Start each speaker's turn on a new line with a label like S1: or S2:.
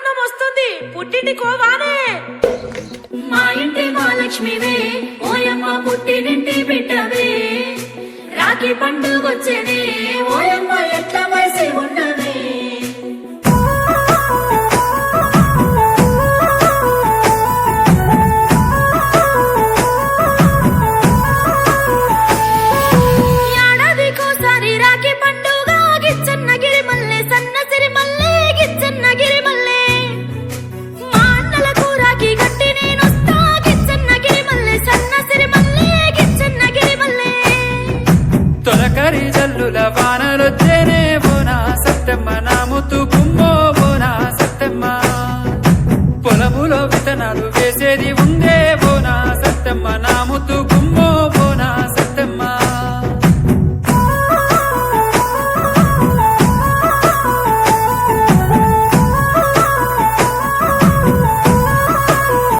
S1: రాఖీబంధం వస్తుంది, పుట్టింటి కోవానే.
S2: మా ఇంటి మహాలక్ష్మివే, ఓయమ్మ పుట్టినింటి బిడ్డవే. రాఖీ పండుగొచ్చేనే, ఓయమ్మ ఎట్ల వయసి ఉన్నవే. ఏడాదికోసారి రాఖీ పండుగ, గిచ్చన్నగిరి మల్లె సన్నసిరి మల్లె, గిచ్చన్నగిరి మల్లె. మా అన్నలకు రాఖీ కట్టి నేనొస్తా, గిచ్చన్నగిరి మల్లె సన్నసిరి మల్లె, గిచ్చన్నగిరి మల్లె.
S3: తొలకరి జల్లుల వానలొచ్చేనే బోనా సత్తమ్మ, నా ముత్తు గుమ్మో బోనా సత్తమ్మ. పొలములో విత్తనాలు వేసేది ఉందే బోనా సత్తమ్మ, నా ముత్తు గుమ్మో